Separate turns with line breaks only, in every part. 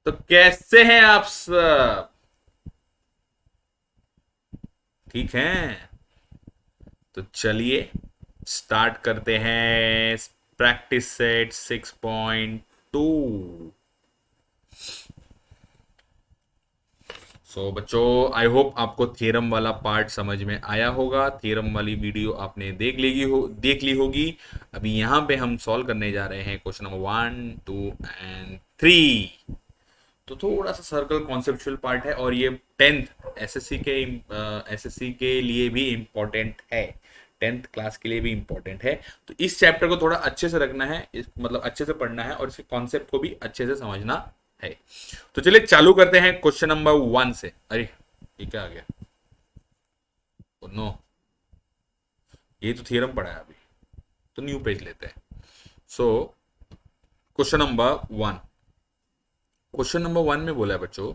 तो कैसे हैं आप सब? ठीक हैं? तो चलिए स्टार्ट करते हैं प्रैक्टिस सेट 6.2। बच्चों, आई होप आपको थ्योरम वाला पार्ट समझ में आया होगा। थ्योरम वाली वीडियो आपने देख ली होगी। अभी यहाँ पे हम सॉल्व करने जा रहे हैं क्वेश्चन नंबर 1, 2 एंड 3। तो थोड़ा सा सर्कल कॉन्सेप्चुअल पार्ट है, और ये 10th एसएससी के लिए भी इम्पोर्टेंट है। 10th क्लास के लिए भी इम्पोर्टेंट है। तो इस चैप्टर को थोड़ा अच्छे से रखना है, मतलब अच्छे से पढ़ना है, और इसके कॉन्सेप्ट को भी अच्छे से समझना है। तो चलिए चालू करते हैं क्वेश्चन नंबर 1 से। अरे ये क्या आ गया? नो, ये तो थियरम पढ़ा है अभी। तो न्यू पेज लेते हैं। So question number 1। Question number 1 में बोला है बच्चों,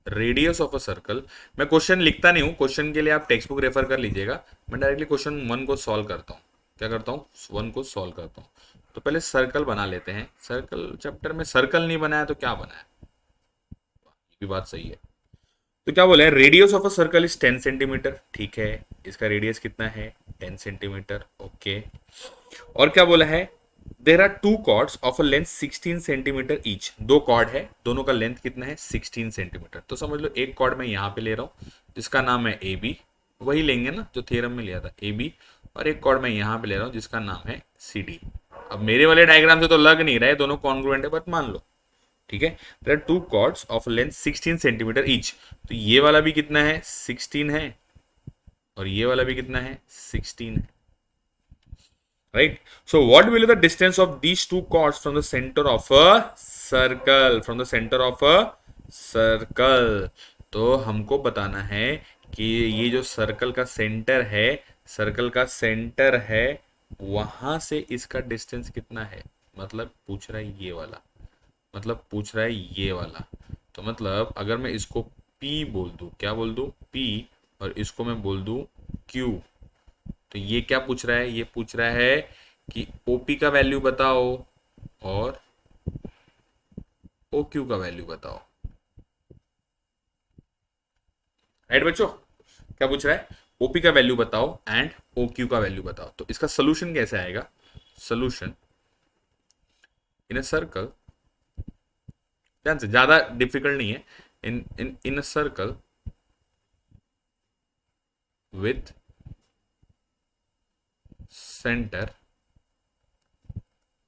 रेडियस ऑफ अ सर्कल। मैं क्वेश्चन लिखता नहीं हूं, क्वेश्चन के लिए आप टेक्स्ट बुक रेफर कर लीजिएगा। मैं डायरेक्टली क्वेश्चन 1 को सॉल्व करता हूं। क्या करता हूं? 1 को सॉल्व करता हूं। तो पहले सर्कल बना लेते हैं। सर्कल चैप्टर में सर्कल नहीं बनाया तो क्या बनाया? ये भी बात सही है। तो क्या बोला है? Radius of a circle is 10 centimetre. ठीक है, इसका रेडियस कितना है? 10 सेंटीमीटर। ओके। और क्या बोला है? There are two chords of a length 16 centimetre each. दो कॉर्ड है, दोनों का लेंथ कितना है? 16 सेंटीमीटर। तो समझ लो एक कॉर्ड मैं यहां पे ले रहा हूं जिसका नाम है ए बी। वही लेंगे ना जो थियरम में लिया था, ए बी। और एक कॉर्ड मैं यहां पे ले रहा हूं जिसका नाम है सी डी। अब मेरे वाले डायग्राम से तो लग नहीं रहा है दोनों कॉन्ग्रुएंट है, बट मान लो। ठीक है। There are two chords of length 16 centimetre each. तो ये वाला भी कितना है? 16 है। और ये वाला भी कितना है? 16 है। Right? So what will be the distance of these two chords from the center of a circle? From the center of a circle. तो हमको बताना है कि ये जो सर्कल का सेंटर है, सर्कल का सेंटर है, वहां से इसका डिस्टेंस कितना है। मतलब पूछ रहा है ये वाला, मतलब पूछ रहा है ये वाला। तो मतलब अगर मैं इसको P बोल दूं, क्या बोल दूं? P। और इसको मैं बोल दूं Q। तो ये क्या पूछ रहा है? ये पूछ रहा है कि ओपी का वैल्यू बताओ और ओ क्यू का वैल्यू बताओ। राइट बच्चों? क्या पूछ रहा है? ओपी का वैल्यू बताओ एंड ओ क्यू का वैल्यू बताओ। तो इसका सोल्यूशन कैसे आएगा? सोल्यूशन इन अ सर्कल, ध्यान से, ज्यादा डिफिकल्ट नहीं है। In a circle with centre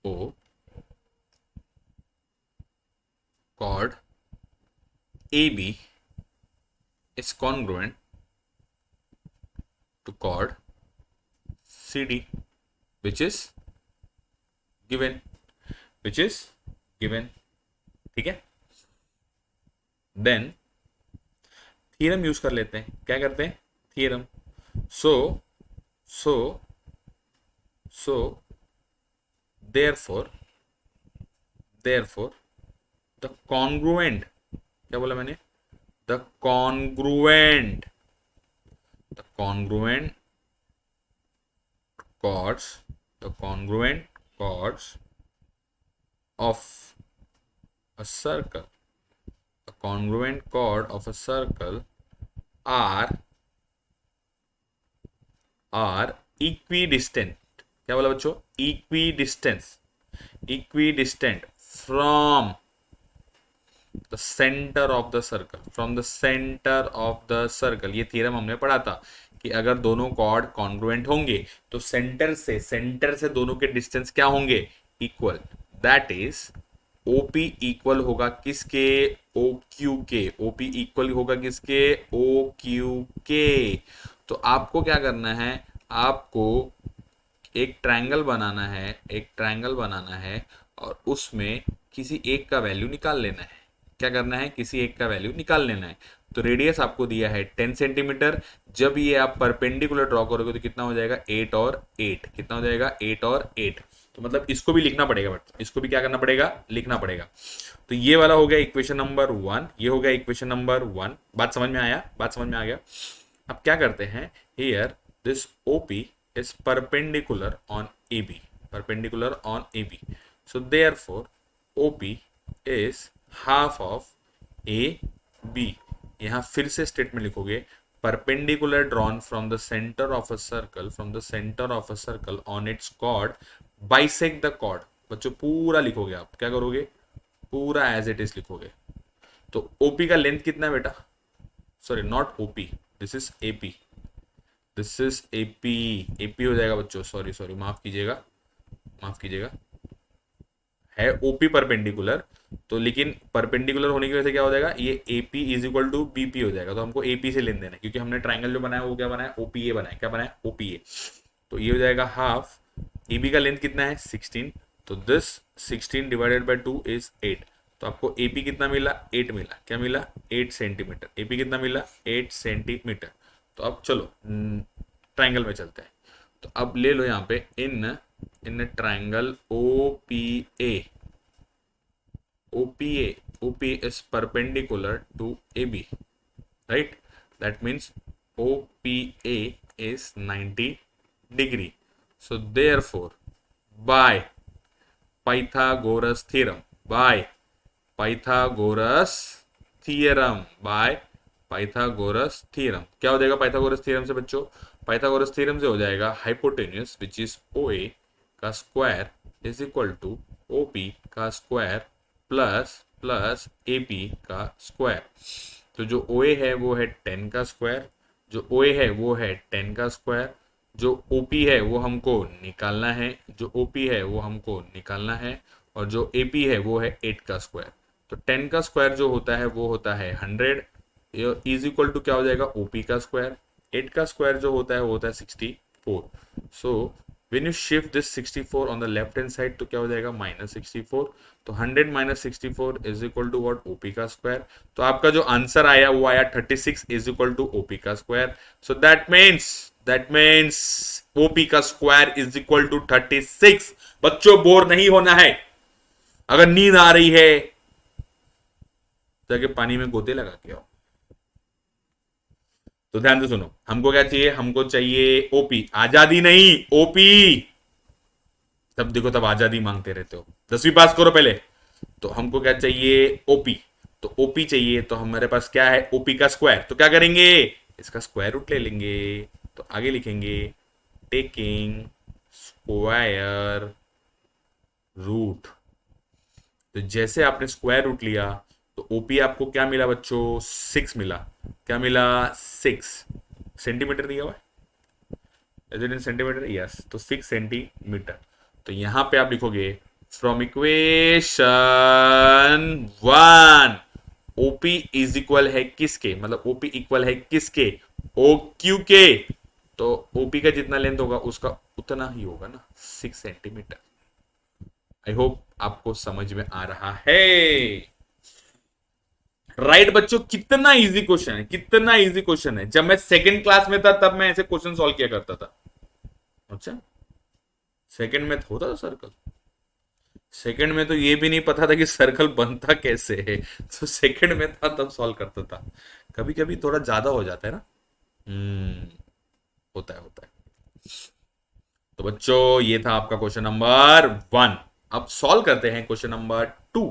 O, chord AB is congruent to chord CD, which is given, which is given। ठीक है। देन थ्योरम यूज कर लेते हैं। क्या करते हैं? Theorem. So so so therefore, therefore the congruent, क्या बोला मैंने? The congruent, the congruent chords, the congruent chords of a circle, the congruent chord of a circle are are equidistant। क्या बोला बच्चों? equidistance, equidistant from the centre of the circle, from the centre of the circle. ये theorem हमने पढ़ा था कि अगर दोनों कॉर्ड कॉन्ग्रुएंट होंगे तो सेंटर से दोनों के डिस्टेंस क्या होंगे? Equal. That is OP equal होगा किसके? ओ क्यू के। ओपी इक्वल होगा किसके? ओ क्यू के। तो आपको क्या करना है? आपको एक ट्रायंगल बनाना है, एक ट्रायंगल बनाना है, और उसमें किसी एक का वैल्यू निकाल लेना है। क्या करना है? किसी एक का वैल्यू निकाल लेना है। तो रेडियस आपको दिया है 10 सेंटीमीटर। जब ये आप परपेंडिकुलर ड्रॉ करोगे तो कितना हो जाएगा? 8 और 8। कितना हो जाएगा? 8 और 8। तो मतलब इसको भी लिखना पड़ेगा, बट इसको भी क्या करना पड़ेगा? लिखना पड़ेगा। तो ये वाला हो गया इक्वेशन नंबर 1, ये हो गया इक्वेशन नंबर 1। बात समझ में आया? बात समझ में आ गया? अब क्या करते हैं? Here this OP is perpendicular on AB, perpendicular on AB, so therefore OP is half of A B. यहां फिर से स्टेटमेंट लिखोगे, perpendicular drawn from the centre of a circle, from the centre of a circle on its chord bisect the chord. बच्चों पूरा लिखोगे, आप क्या करोगे, पूरा एज इट इज लिखोगे। तो ओपी का लेंथ कितना है बेटा, sorry not OP, this is AP, this is AP, AP हो जाएगा बच्चों, सॉरी सॉरी माफ कीजिएगा, माफ कीजिएगा, है ओपी परपेंडिकुलर, तो लेकिन परपेंडिकुलर होने की वजह से क्या हो जाएगा, ये AP is equal to BP हो जाएगा। तो हमको एपी से लेन देना है, क्योंकि हमने ट्राइंगल जो बनाया वो क्या बनाया, ओपीए बनाया, क्या बनाया, ओपीए। तो ये हो जाएगा हाफ, एबी का लेंथ कितना है 16, तो दिस 16 डिवाइडेड बाय 2 इज 8। तो आपको एपी कितना मिला, 8 मिला, क्या मिला, 8 सेंटीमीटर। एपी कितना मिला, 8 सेंटीमीटर। तो अब चलो ट्राइंगल में चलते हैं। तो अब ले लो यहाँ पे in in triangle OPA, OPA is perpendicular to AB, right? That means OPA is 90 degree. So therefore, by Pythagoras theorem, by Pythagoras theorem, by Pythagoras theorem, क्या हो जाएगा Pythagoras theorem से बच्चों, Pythagoras theorem से हो जाएगा hypotenuse which is OA का square is equal to OP का स्क्वायर प्लस प्लस AP का स्क्वायर। तो जो OA है वो है 10 का स्क्वायर, जो OA है वो है 10 का स्क्वायर, जो OP है वो हमको निकालना है, जो OP है वो हमको निकालना है, और जो AP है वो है 8 का स्क्वायर। तो 10 का स्क्वायर जो होता है वो होता है 100, इज इक्वल टू क्या हो जाएगा, OP का स्क्वायर। 8 का स्क्वायर जो होता है वो होता है 64। सो when you shift this 64 on the left hand side तो क्या हो जाएगा, -64। तो 100 minus 64 is equal to what, OP का स्क्वायर। तो आपका जो आंसर आया वो आया 36 इज इक्वल टू OP का square. So that means OP का स्क्वायर इज इक्वल टू 36। बच्चों बोर नहीं होना है, अगर नींद आ रही है जाके पानी में गोते लगा के आओ। तो ध्यान से सुनो, हमको क्या चाहिए, हमको चाहिए ओपी, आजादी नहीं ओपी। तब देखो तब आजादी मांगते रहते हो, 10वीं पास करो पहले। तो हमको क्या चाहिए, ओपी। तो ओपी चाहिए, तो हमारे पास क्या है, ओपी का स्क्वायर। तो क्या करेंगे, इसका स्क्वायर रूट ले लेंगे। तो आगे लिखेंगे टेकिंग स्क्वायर रूट। तो जैसे आपने स्क्वायर रूट लिया तो ओपी आपको क्या मिला बच्चों, 6 मिला। क्या मिला, 6 सेंटीमीटर दिया हुआ है, सेंटीमीटर, यस। तो 6 सेंटीमीटर। तो यहां पे आप लिखोगे from equation 1 OP is equal है किसके, मतलब ओपी इक्वल है किसके, ओ क्यू के। तो ओपी का जितना लेंथ होगा उसका उतना ही होगा ना, 6 सेंटीमीटर। आई होप आपको समझ में आ रहा है, राइट बच्चों। कितना इजी क्वेश्चन है, कितना इजी क्वेश्चन है। जब मैं सेकंड क्लास में था तब मैं ऐसे क्वेश्चन सॉल्व किया करता था। अच्छा, सेकंड में होता था सर्कल, सेकंड में तो ये भी नहीं पता था कि सर्कल बनता कैसे है, तो सेकंड में था तब सॉल्व करता था। कभी कभी थोड़ा ज्यादा हो जाता है ना, होता है होता है। तो बच्चों ये था आपका क्वेश्चन नंबर 1। अब सॉल्व करते हैं question number 2।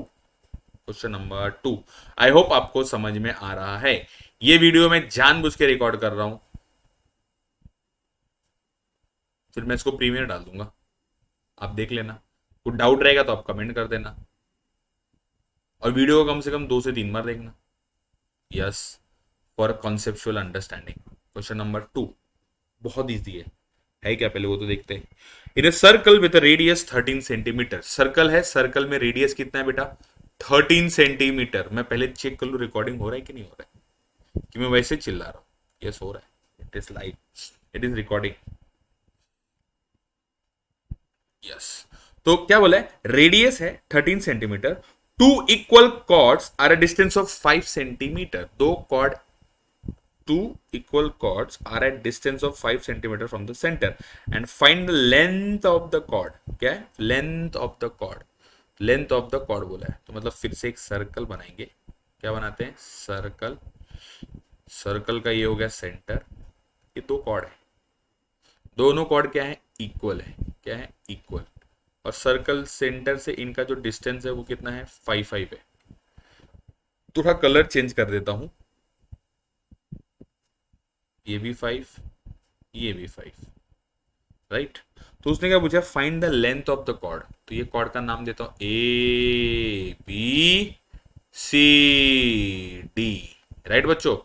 Question number 2, I hope आपको समझ में आ रहा है। ये वीडियो मैं जानबूझ के रिकॉर्ड कर रहा हूं, फिर मैं इसको प्रीमियर डाल दूंगा, आप देख लेना। कुछ डाउट रहेगा तो आप कमेंट कर देना, और वीडियो को कम से कम 2 से 3 बार देखना, yes, for conceptual understanding. Question number 2 बहुत ईजी है क्या, पहले वो तो देखते हैं। In a circle with radius 13 centimetre, circle है, सर्कल में रेडियस कितना है बेटा, 13 सेंटीमीटर। मैं पहले चेक कर लू रिकॉर्डिंग हो रहा है कि नहीं हो रहा है, कि मैं वैसे चिल्ला रहा हूं। यस हो रहा है, it is live, it is recording, yes. तो क्या बोला है, रेडियस है 13 centimetre, two equal chords are a distance of 5 centimetre. दो chord, two equal chords are at distance of 5 centimeter from the center and find the length of the chord। क्या है, length of the chord, length of the chord बोला है। तो मतलब फिर से एक सर्कल बनाएंगे, क्या बनाते हैं, सर्कल। सर्कल का ये हो गया सेंटर, ये 2 कॉर्ड है, दोनों कॉर्ड क्या है, इक्वल है, क्या है, इक्वल। और सर्कल सेंटर से इनका जो डिस्टेंस है वो कितना है, 5 5 है। थोड़ा कलर चेंज कर देता हूं, ये भी 5, ये भी 5, राइट। तो उसने क्या पूछा, find the length of the chord, तो ये कॉर्ड का नाम देता हूं ABCD, राइट बच्चों।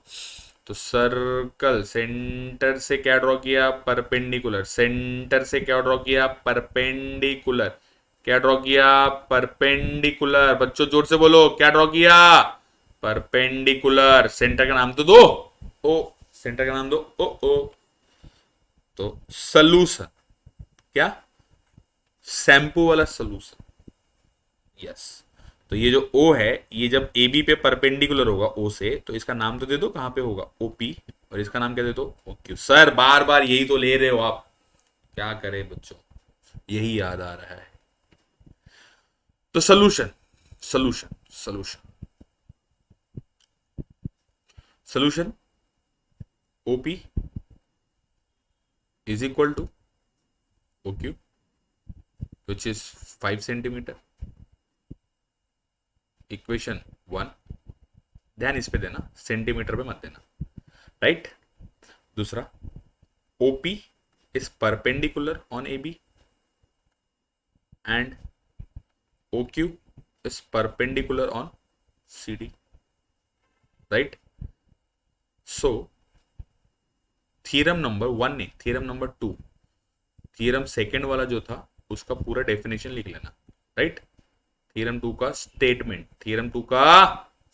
तो सर्कल, सेंटर से क्या ड्रॉ किया, परपेंडिकुलर, सेंटर से क्या ड्रॉ किया, परपेंडिकुलर, क्या ड्रॉ किया, परपेंडिकुलर, बच्चों जोर से बोलो, क्या ड्रॉ किया, परपेंडिकुलर। सेंटर का नाम तो दो, ओ, सेंटर का नाम दो, ओ। तो सलूशन, क्या, शैम्पू वाला सोल्यूशन, यस। तो ये जो ओ है, ये जब ए बी पे परपेंडिकुलर होगा ओ से, तो इसका नाम तो दे दो कहां पे होगा, ओपी, और इसका नाम क्या दे दो, ओक्यू। सर बार बार यही तो ले रहे हो आप, क्या करें बच्चों, यही याद आ रहा है। तो solution, solution, solution, solution, OP is equal to OQ which is 5 centimetre, equation 1। ध्यान इस पे देना, सेंटीमीटर पे मत देना, राइट। दूसरा, OP is perpendicular on AB and OQ is perpendicular on CD, right? So theorem number 1 ने, थ्योरम नंबर 2, थ्योरम सेकंड वाला जो था उसका पूरा डेफिनेशन लिख लेना, राइट। थ्योरम 2 का स्टेटमेंट, थ्योरम 2 का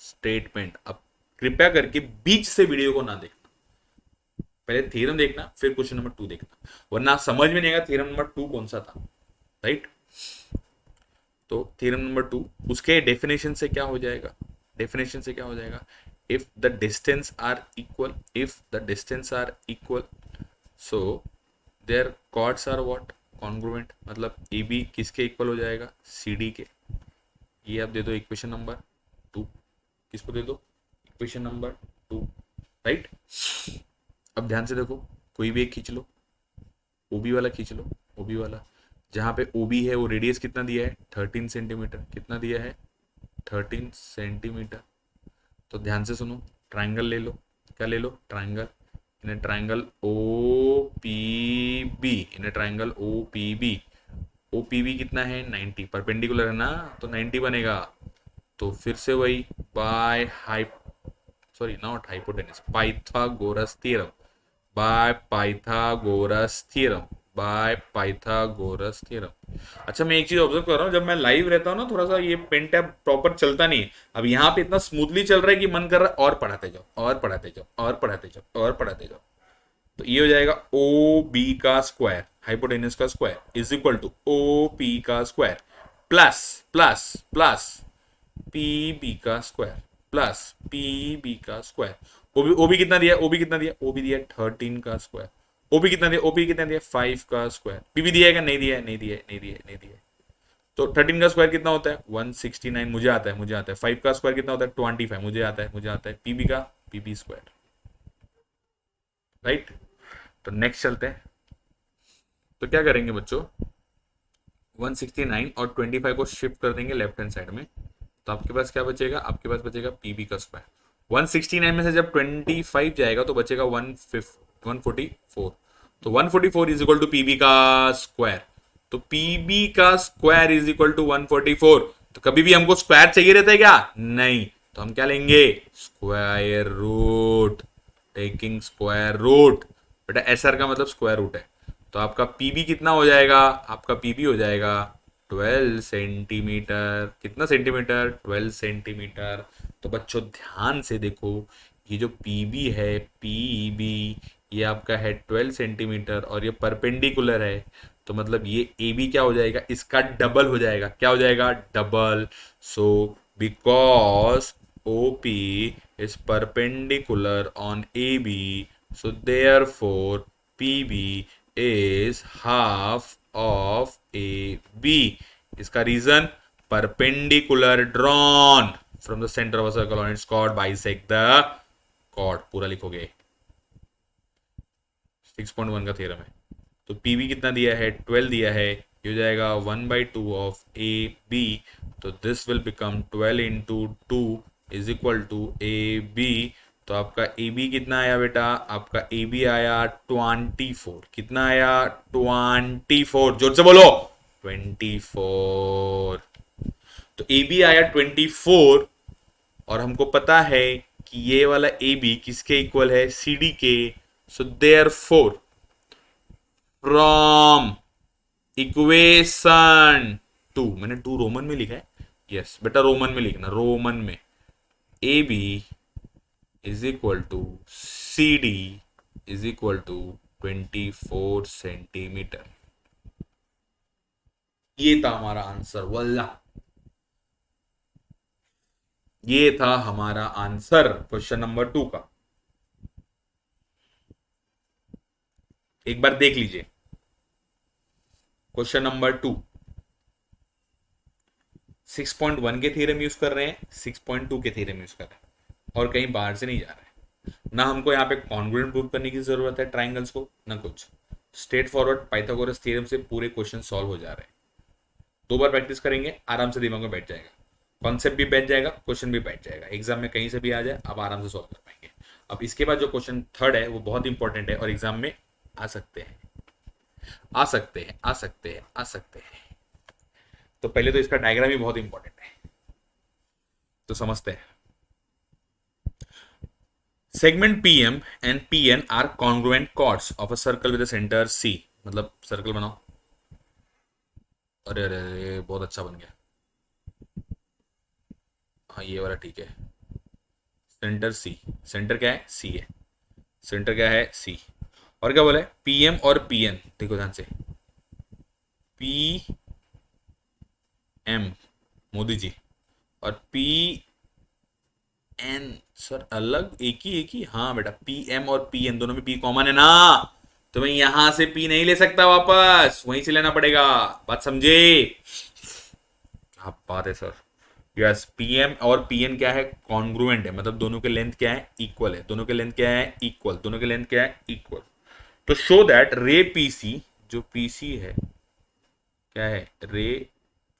स्टेटमेंट। अब कृपया करके बीच से वीडियो को ना देखना, पहले थ्योरम देखना फिर क्वेश्चन नंबर 2 देखना, वरना समझ में नहीं आएगा थ्योरम नंबर 2 कौन सा था, राइट। तो थ्योरम नंबर 2, उसके डेफिनेशन से क्या हो जाएगा, डेफिनेशन से क्या हो जाएगा, if the distance are equal, if the distance are equal, so their chords are what, congruent, मतलब ए बी किसके इक्वल हो जाएगा, सी डी के। ये आप दे दो इक्वेशन नंबर 2, किसको दे दो, इक्वेशन नंबर 2, राइट। अब ध्यान से देखो, कोई भी एक खींच लो, ओबी वाला खींच लो, ओबी वाला, जहां पे ओबी है वो रेडियस कितना दिया है, 13 सेंटीमीटर, कितना दिया है, 13 सेंटीमीटर। तो ध्यान से सुनो, ट्राइंगल ले लो, क्या ले लो, triangle, in triangle O P B, in triangle O P B, O P B कितना है, 90, परपेंडिकुलर है ना, तो 90 बनेगा। तो फिर से वही, by high, sorry not hypotenuse, Pythagoras theorem, by Pythagoras theorem, by Pythagoras theorem. अच्छा मैं एक चीज ऑब्जर्व कर रहा हूँ, जब मैं लाइव रहता हूँ ना थोड़ा सा ये पेन टैब प्रॉपर चलता नहीं है, अब यहाँ पे इतना स्मूथली चल रहा है कि मन कर रहा है और पढ़ाते जाओ, और पढ़ाते जाओ, और पढ़ाते जाओ, और पढ़ाते जाओ। तो ये हो जाएगा ओ बी का स्क्वायर, हाइपोटेनस का square is equal to O P का square plus plus plus P B का स्क्वायर प्लस पी बी का स्क्वायर। ओबी कितना दिया, ओबी कितना दिया, ओबी दिया 13 का स्क्वायर, ओबी कितना दिया, ओबी कितना दिया 5 का स्क्वायर, पीबी दिया है क्या, नहीं दिया है, नहीं दिया है, नहीं दिया है, नहीं दिया है। तो 13 का स्क्वायर कितना होता है, 169, मुझे आता है, मुझे आता है। 5 का स्क्वायर कितना होता है, 25, मुझे आता है, मुझे आता है। पीबी का, पीबी स्क्वायर, राइट। तो नेक्स्ट चलते हैं, तो क्या करेंगे बच्चों, 169 और 25 को शिफ्ट कर देंगे लेफ्ट हैंड साइड में, तो आपके पास क्या बचेगा, आपके पास बचेगा पीबी का स्क्वायर। 169 में से जब 25 जाएगा तो बचेगा 144, तो 144 इज इक्वल टू पीबी का स्क्वायर। तो पीबी का स्क्वायर इज इक्वल टू 144। तो कभी भी हमको स्क्वायर चाहिए रहता है क्या, नहीं, तो हम क्या लेंगे, square root, taking square root. बेटा एसआर का मतलब स्क्वायर रूट है, तो आपका पीबी कितना हो जाएगा, आपका पीबी हो जाएगा 12 सेंटीमीटर, कितना सेंटीमीटर, 12 सेंटीमीटर। तो बच्चों ध्यान से देखो, ये जो पीबी है, पीबी, ये आपका है 12 सेंटीमीटर और ये परपेंडिकुलर है, तो मतलब ये ए बी क्या हो जाएगा, इसका डबल हो जाएगा, क्या हो जाएगा, double. So because O P is perpendicular on A B, so therefore P B is half of A B. इसका reason, perpendicular drawn from the centre of a circle on its chord bisect the chord, पूरा लिखोगे, 6.1 का theorem है। तो PV कितना दिया है, 12 दिया है, ये हो जाएगा 1/2 ऑफ ए बी, तो this will become 12 into 2, is equal to A B. तो आपका ए बी कितना आया बेटा? आपका ए बी आया 24। कितना आया? 24। जोर से बोलो, 24। तो ए बी आया 24। और हमको पता है कि ये वाला ए बी किसके इक्वल है? सी डी के। So therefore from equation two, मैंने टू रोमन में लिखा है, यस बेटा रोमन में लिखना, रोमन में। A B is equal to C D is equal to 24 centimetre. ये था हमारा आंसर, वल्ला ये था हमारा आंसर क्वेश्चन नंबर 2 का। एक बार देख लीजिए क्वेश्चन नंबर 2। 6.1 के थ्योरम यूज कर रहे हैं, 6.2 के थ्योरम यूज कर रहे हैं, और कहीं बाहर से नहीं जा रहे हैं। ना हमको यहाँ पे कॉन्ग्रुएंट प्रूव करने की जरूरत है ट्राइंगल्स को, ना कुछ। स्ट्रेट फॉरवर्ड पाइथागोरस थ्योरम से पूरे क्वेश्चन सॉल्व हो जा रहे हैं। 2 बार प्रैक्टिस करेंगे, आराम से दिमाग में बैठ जाएगा, कॉन्सेप्ट भी बैठ जाएगा, क्वेश्चन भी बैठ जाएगा। एग्जाम में कहीं से भी आ जाए आप आराम से सॉल्व कर पाएंगे। अब इसके बाद जो क्वेश्चन थर्ड है वो बहुत इंपॉर्टेंट है और एग्जाम में आ सकते हैं, आ सकते हैं, आ सकते हैं, आ सकते हैं। तो पहले तो इसका डायग्राम भी बहुत इंपॉर्टेंट है, तो समझते हैं। Segment PM and PN are congruent chords of a circle with a centre C. मतलब सर्कल बनाओ। अरे अरे अरे बहुत अच्छा बन गया। हाँ ये वाला ठीक है। सेंटर सी, सेंटर क्या है? सी है। सेंटर क्या है? सी। और क्या बोला है? पीएम और पीएन, देखो ध्यान से। पी एम मोदी जी और पी एन सर अलग, एक ही। हाँ बेटा पी एम और पी एन दोनों में पी कॉमन है ना, तो मैं यहां से पी नहीं ले सकता, वापस वहीं से लेना पड़ेगा। बात समझे? क्या बात है सर। यस, पीएम और पीएन क्या है? कॉन्ग्रुएंट है, मतलब दोनों के लेंथ क्या है? इक्वल है। दोनों के लेंथ क्या है? इक्वल। दोनों के लेंथ क्या है? इक्वल। तो शो दैट रे पीसी, जो पीसी है क्या है? रे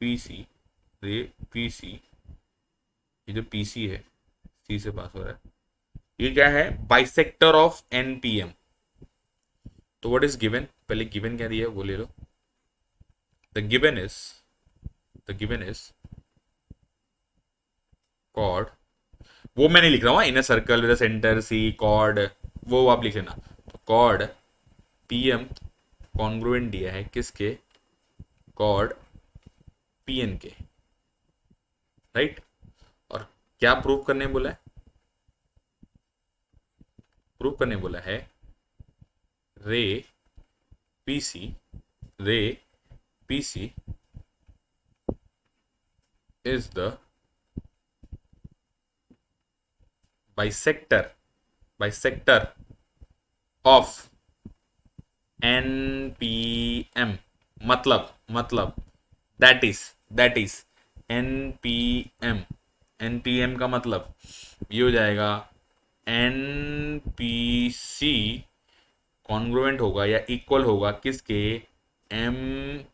पीसी, रे पीसी, ये जो पीसी है सी से पास हो रहा है, ये क्या है? Bisector of NPM. तो व्हाट इज गिवन? पहले गिवन क्या दिया है वो ले लो। The given is, the given is chord, वो मैं नहीं लिख रहा हूँ, in circle with centre C chord, वो आप लिख लेना। तो कॉर्ड पीएम कॉन्ग्रुएंट दिया है किसके? कॉर्ड पीएन के, राइट। और क्या प्रूव करने बोला है? प्रूव करने बोला है रे पीसी, रे PC is the bisector of NPM। मतलब that is NPM का मतलब ये हो जाएगा NPC कॉन्ग्रुएंट होगा या इक्वल होगा किसके? MPC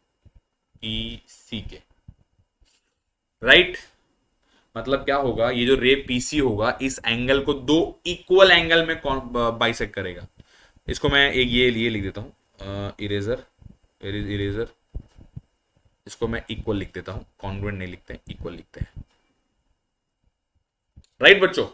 के, राइट। मतलब क्या होगा? ये जो रे पीसी होगा इस एंगल को दो इक्वल एंगल में बाइसेक्ट करेगा। इसको मैं एक ये लिख देता हूँ, इरेजर, इरेजर। इसको मैं इक्वल लिख देता हूँ, कॉन्ग्रुएंट नहीं लिखते हैं, इक्वल लिखते हैं, राइट बच्चों।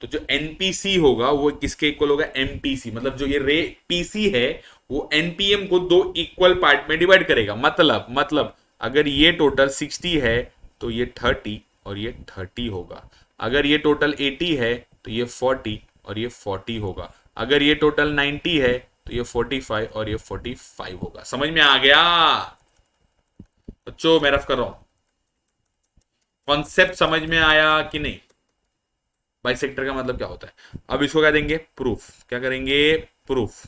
तो जो एनपीसी होगा वो किसके इक्वल होगा? एमपीसी। मतलब जो ये रे पीसी है वो एनपीएम को दो इक्वल पार्ट में डिवाइड करेगा। मतलब अगर ये टोटल 60 है तो ये 30 और ये 30 होगा। अगर ये टोटल 80 है तो ये 40 और ये 40 होगा। अगर ये टोटल 90 है तो ये 45 और ये 45 होगा। समझ में आ गया बच्चों? मैं रफ कर रहा हूं, कॉन्सेप्ट समझ में आया कि नहीं? बाइसेक्टर का मतलब क्या होता है? अब इसको क्या देंगे? प्रूफ। क्या करेंगे? प्रूफ।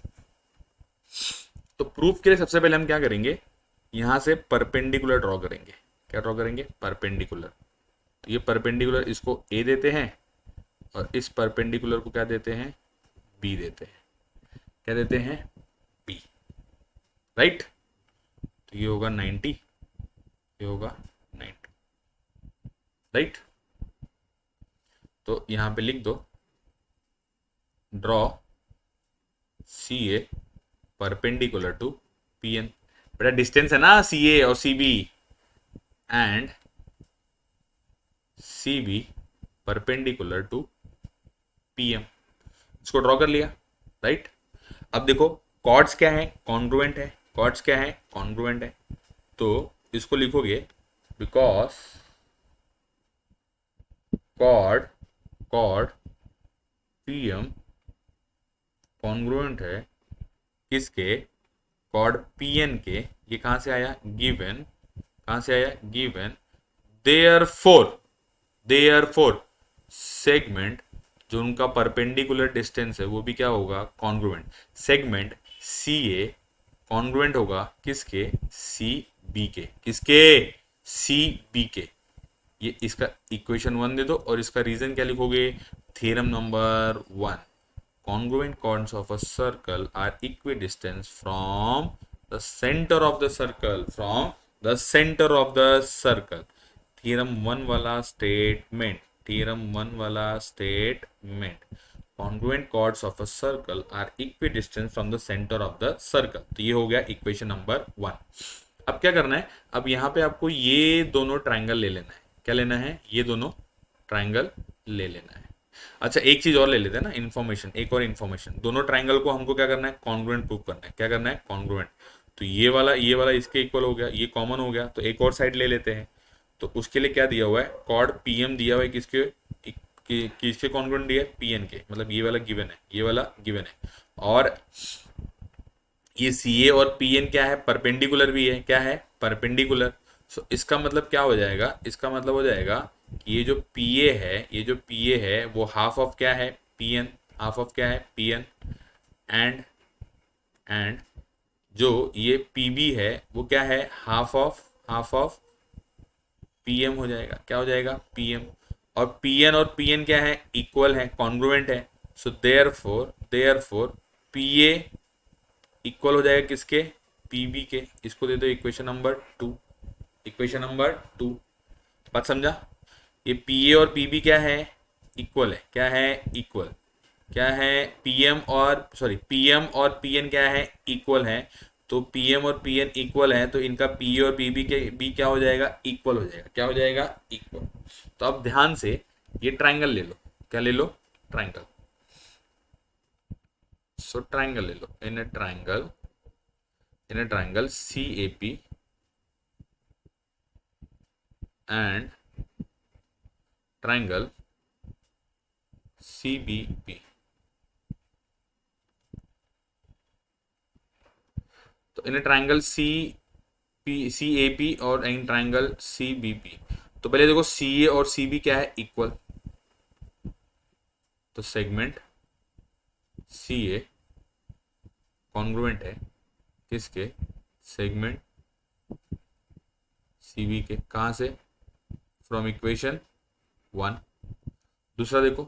तो प्रूफ के लिए सबसे पहले हम क्या करेंगे? यहां से परपेंडिकुलर ड्रॉ करेंगे। क्या ड्रॉ करेंगे? परपेंडिकुलर। तो ये परपेंडिकुलर इसको ए देते हैं और इस परपेंडिकुलर को क्या देते हैं? बी देते हैं। क्या देते हैं? B, right. तो ये होगा 90, ये होगा 90, राइट। तो यहाँ पे लिख दो draw C A perpendicular to P N. बेटा डिस्टेंस है ना सी ए और C B, and C B perpendicular to P M. इसको ड्रॉ कर लिया, राइट। अब देखो कॉर्ड्स क्या है, कॉन्ग्रुएंट है। कॉर्ड्स क्या है, कॉन्ग्रुएंट है। तो इसको लिखोगे because chord chord P M congruent है किसके, कॉर्ड पी एन के। ये कहां से आया, गिवन। कहां से आया, गिवन। देयरफॉर सेगमेंट जो उनका परपेंडिकुलर डिस्टेंस है वो भी क्या होगा, कॉन्ग्रुएंट। सेगमेंट सी ए कॉन्ग्रुएंट होगा किसके, सी बी के। किसके, सी बी के। ये इसका इक्वेशन 1 दे दो और इसका रीजन क्या लिखोगे, theorem number 1, congruent chords of a circle are equidistant from the center of the circle, from the center of the circle। Theorem 1 वाला स्टेटमेंट, थ्योरम 1 वाला statement, congruent chords of a circle are equidistant from the center of the circle। तो ये हो गया equation number 1। अब क्या करना है, अब यहाँ पे आपको ये दोनों ट्रायंगल ले लेना है। क्या लेना है, ये दोनों ट्रायंगल ले लेना है। अच्छा एक चीज और ले लेते हैं ना, इन्फॉर्मेशन, एक और इन्फॉर्मेशन। दोनों ट्रायंगल को हमको क्या करना है, कॉन्ग्रुएंट प्रूव करना है। क्या करना है, कॉन्ग्रुएंट। तो ये वाला इसके इक्वल हो गया, ये कॉमन हो गया, तो एक और साइड ले लेते हैं। तो उसके लिए क्या दिया हुआ है, कॉर्ड पीएम दिया हुआ है किसके, किसके कॉन्ग्रुएंट दिया है, पीएन के। मतलब ये वाला गिवन है, ये वाला गिवन है। और ये सी ए और पी एन क्या है, परपेंडिकुलर भी है। क्या है, परपेंडिकुलर। सो इसका मतलब क्या हो जाएगा, इसका मतलब हो जाएगा कि ये जो पी ए है, ये जो पी ए है वो हाफ ऑफ क्या है, पी एन। हाफ ऑफ क्या है, पी एन। एंड जो ये पी बी है वो क्या है, हाफ ऑफ पी एम हो जाएगा। क्या हो जाएगा, पी एम। और पी एन और पी एन क्या है, इक्वल है, कॉन्ग्रुएंट है। So therefore P A equal हो जाएगा किसके, पीबी के। इसको दे दो इक्वेशन नंबर 2। इक्वेशन नंबर 2 बात समझा। ये पी ए और पीबी क्या है, इक्वल है। क्या है, इक्वल। क्या है, पीएम और पीएन क्या है, इक्वल है। तो पीएम और पीएन इक्वल है तो इनका पी और पीबी के बी क्या हो जाएगा, इक्वल हो जाएगा। क्या हो जाएगा, इक्वल। तो अब ध्यान से ये ट्रायंगल ले लो। क्या ले लो, ट्रायंगल। सो ट्रायंगल ले लो। In a triangle C A P and triangle C B P. तो in triangle C A P और in triangle C B P. तो पहले देखो सी ए और सी बी क्या है, इक्वल। तो सेगमेंट सी ए कॉन्ग्रुएंट है किसके, सेगमेंट सी बी के। कहां से, फ्रॉम इक्वेशन 1। दूसरा देखो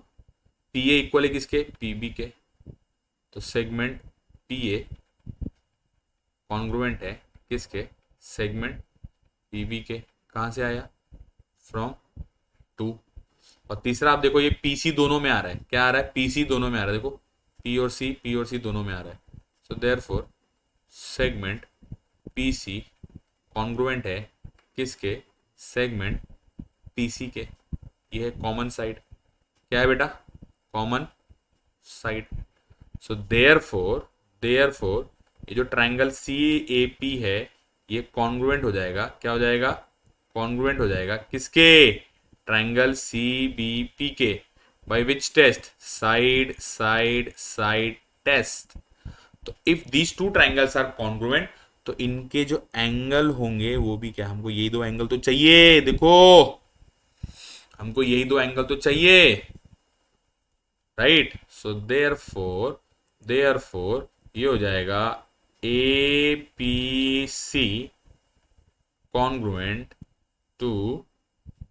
पी ए इक्वल है किसके, पी बी के। तो सेगमेंट पी ए कॉन्ग्रुएंट है किसके, सेगमेंट पी बी के। कहां से आया, फ्रॉम 2। और तीसरा आप देखो ये पी सी दोनों में आ रहा है। क्या आ रहा है, पी सी दोनों में आ रहा है। देखो पी और सी दोनों में आ रहा है। So therefore segment P C congruent है किसके, सेगमेंट पी सी के। ये है कॉमन साइड। क्या है बेटा, कॉमन साइड। सो देयरफॉर ये जो ट्रायंगल सी ए पी है ये कॉन्ग्रुएंट हो जाएगा। क्या हो जाएगा, कॉन्ग्रुएंट हो जाएगा किसके, ट्रायंगल सी बी पी के। By which test, side test. तो if these two triangles are congruent तो इनके जो एंगल होंगे वो भी क्या, हमको यही दो एंगल तो चाहिए। देखो हमको यही दो एंगल तो चाहिए, राइट। सो देयरफॉर ये हो जाएगा A P C congruent to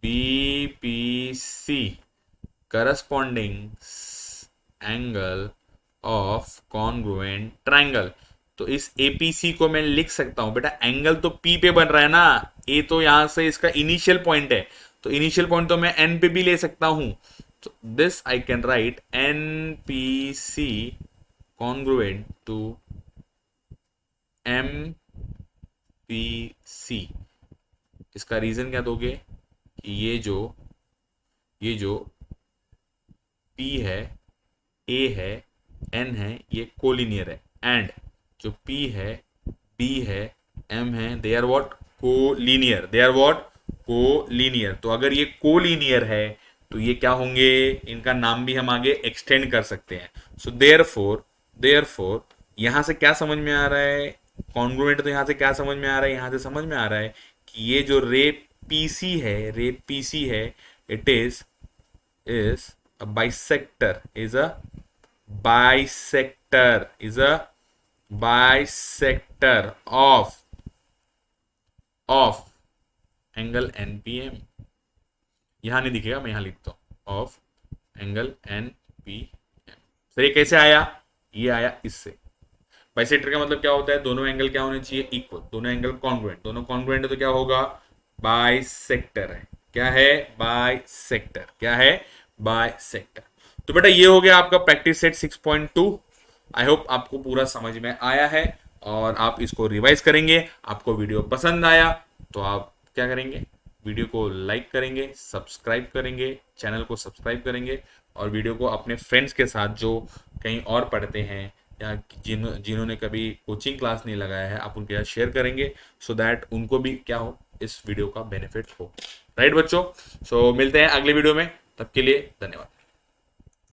B P C corresponding angle of congruent triangle. तो इस एपीसी को मैं लिख सकता हूं बेटा, एंगल तो पी पे बन रहा है ना, ए तो यहां से इसका इनिशियल पॉइंट है तो इनिशियल पॉइंट तो मैं एन पे भी ले सकता हूं। So this I can write NPC congruent to MPC. इसका रीजन क्या दोगे कि ये जो P है, A है, N है, ये कोलिनियर है, एंड जो P है, B है, M है, they are what collinear, they are what collinear. तो अगर ये कोलिनियर है तो ये क्या होंगे, इनका नाम भी हम आगे एक्सटेंड कर सकते हैं। सो देयरफॉर यहां से क्या समझ में आ रहा है, कॉन्ग्रुएंट, तो यहां से क्या समझ में आ रहा है, यहां से समझ में आ रहा है कि ये जो रे पीसी है, it is a bisector is a bisector of angle NPM। यहां नहीं दिखेगा, मैं यहां लिखता हूं ऑफ एंगल NPM। सर ये कैसे आया, ये आया इससे। बाइसेक्टर का मतलब क्या होता है, दोनों एंगल क्या होने चाहिए, इक्वल, दोनों एंगल कॉन्ग्रुएंट, दोनों कॉन्ग्रुएंट है तो क्या होगा, बाइसेक्टर है। क्या है, बाइसेक्टर, क्या है, बाइसेक्टर। तो बेटा ये हो गया आपका प्रैक्टिस सेट 6.2। आई होप आपको पूरा समझ में आया है और आप इसको रिवाइज करेंगे। आपको वीडियो पसंद आया तो आप क्या करेंगे, वीडियो को लाइक करेंगे, सब्सक्राइब करेंगे, चैनल को सब्सक्राइब करेंगे और वीडियो को अपने फ्रेंड्स के साथ जो कहीं और पढ़ते हैं या जिन्होंने कभी कोचिंग क्लास नहीं लगाया है, आप उनके साथ शेयर करेंगे सो दैट उनको भी क्या हो, इस वीडियो का बेनिफिट हो। राइट बच्चों, सो मिलते हैं अगले वीडियो में, तब के लिए धन्यवाद।